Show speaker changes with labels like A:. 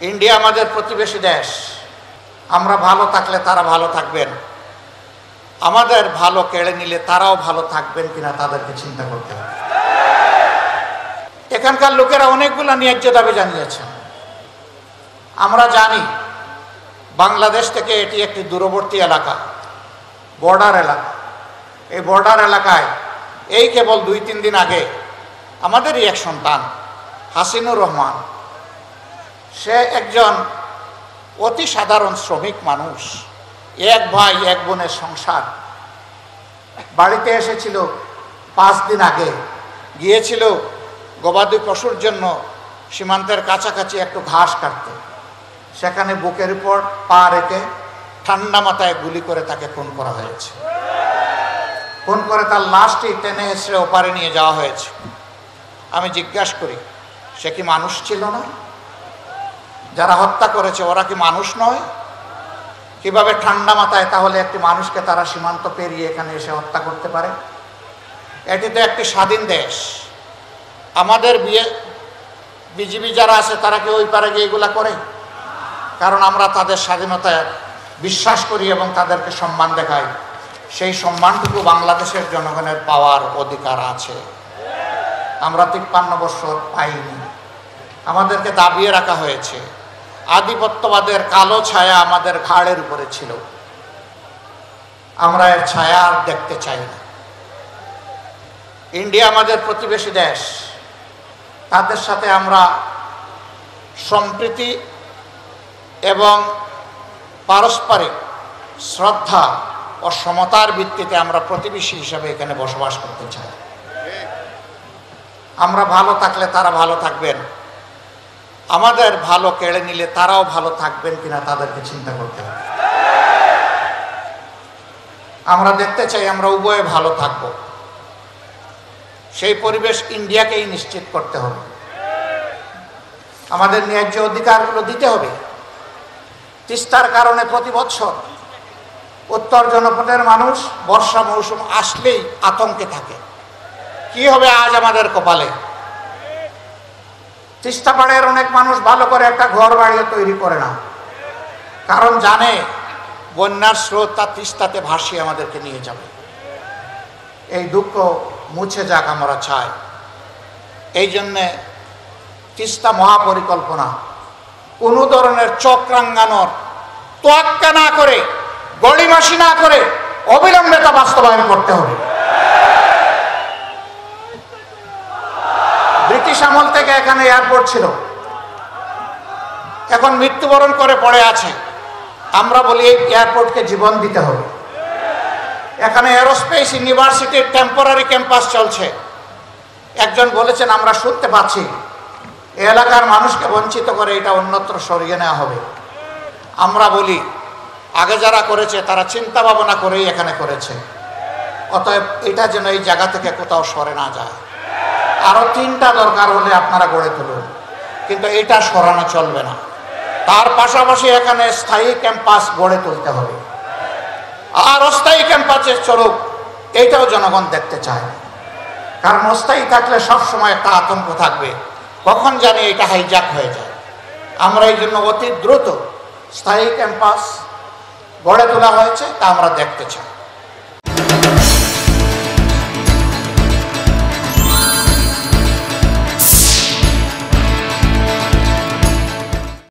A: India আমাদের প্রতিবেশী দেশ। আমরা ভালো থাকলে তারা ভালো থাকবেন, আমাদের ভালো কেড়ে নিলে তারাও ভালো থাকবেন কিনা তাদেরকে চিন্তা করতে হবে। এখানকার লোকেরা অনেকগুলো ন্যায্য দাবি জানিয়েছেন। আমরা জানি বাংলাদেশ থেকে এটি একটি দূরবর্তী এলাকা, বর্ডার এলাকা। এই বর্ডার এলাকায় এই কেবল 2-3 দিন আগে আমাদেরই এক সন্তান হাসিনুর রহমান, সে একজন অতি সাধারণ শ্রমিক মানুষ, এক ভাই এক বোনের সংসার, বাড়িতে এসেছিল 5 দিন আগে, গিয়েছিল গবাদি পশুর জন্য সীমান্তের কাছাকাছি একটু ঘাস কাটতে। সেখানে বুকের উপর পা রেখে ঠান্ডা মাথায় গুলি করে তাকে খুন করা হয়েছে। খুন করে তার লাশটি টেনে হেসড়ে ওপারে নিয়ে যাওয়া হয়েছে। আমি জিজ্ঞাসা করি, সে কি মানুষ ছিল না? যারা হত্যা করেছে ওরা কি মানুষ নয়? কিভাবে ঠান্ডা মাথায় তাহলে একটি মানুষকে তারা সীমান্ত পেরিয়ে এখানে এসে হত্যা করতে পারে? এটি তো একটি স্বাধীন দেশ। আমাদের বিজিবি যারা আছে তারা কি ওই পারে গিয়ে এগুলা করে? কারণ আমরা তাদের স্বাধীনতায় বিশ্বাস করি এবং তাদেরকে সম্মান দেখাই। সেই সম্মানটুকু বাংলাদেশের জনগণের পাওয়ার অধিকার আছে। আমরা 53 বছর পাইনি, আমাদেরকে দাবিয়ে রাখা হয়েছে। আধিপত্যবাদের কালো ছায়া আমাদের ঘাড়ের উপরে ছিল, আমরা এর ছায়া আর দেখতে চাই না। ইন্ডিয়া আমাদের প্রতিবেশী দেশ, তাদের সাথে আমরা সম্প্রীতি এবং পারস্পরিক শ্রদ্ধা ও সমতার ভিত্তিতে আমরা প্রতিবেশী হিসাবে এখানে বসবাস করতে চাই। আমরা ভালো থাকলে তারা ভালো থাকবেন, আমাদের ভালো কেড়ে নিলে তারাও ভালো থাকবেন কিনা তাদেরকে চিন্তা করতে হবে। আমরা দেখতে চাই আমরা উভয়ে ভালো থাকব, সেই পরিবেশ ইন্ডিয়াকেই নিশ্চিত করতে হবে। আমাদের ন্যায্য অধিকারগুলো দিতে হবে। তিস্তার কারণে প্রতি বছর উত্তর জনপদের মানুষ বর্ষা মৌসুম আসলেই আতঙ্কে থাকে, কি হবে আজ আমাদের কপালে। তিস্তা পাড়ের অনেক মানুষ ভালো করে একটা ঘর বাড়িও তৈরি করে না, কারণ জানে বন্যার স্রোত তার তিস্তাতে ভাসিয়ে আমাদেরকে নিয়ে যাবে। এই দুঃখ মুছে যাক আমরা চাই। এই জন্যে তিস্তা মহাপরিকল্পনা কোনো ধরনের চক্রাঙ্গানোর তোয়াক্কা না করে, গড়িমাসি না করে অবিলম্বে তা বাস্তবায়ন করতে হবে। ব্রিটিশ আমল থেকে এখানে এয়ারপোর্ট ছিল, এখন মৃত্যুবরণ করে পড়ে আছে। আমরা বলি এই এয়ারপোর্টকে জীবন দিতে হবে। এখানে এরোস্পেস ইউনিভার্সিটির টেম্পোরারি ক্যাম্পাস চলছে। একজন বলেছেন আমরা শুনতে পাচ্ছি এই এলাকার মানুষকে বঞ্চিত করে এটা অন্যত্র সরিয়ে নেওয়া হবে। আমরা বলি আগে যারা করেছে তারা চিন্তা ভাবনা করেই এখানে করেছে, অতএব এটা যেন এই জায়গা থেকে কোথাও সরে না যায়। আরো 3টা দরকার হলে আপনারা গড়ে তুলুন, কিন্তু এটা সরানো চলবে না। তার পাশাপাশি এখানে স্থায়ী ক্যাম্পাস গড়ে তুলতে হবে। আর অস্থায়ী ক্যাম্পাসে চলুক, এইটাও জনগণ দেখতে চায়। কারণ অস্থায়ী থাকলে সবসময় একটা আতঙ্ক থাকবে, কখন জানি এটা হাইজ্যাক হয়ে যায়। আমরা এই জন্য অতি দ্রুত স্থায়ী ক্যাম্পাস গড়ে তোলা হয়েছে, তা আমরা দেখতে চাই।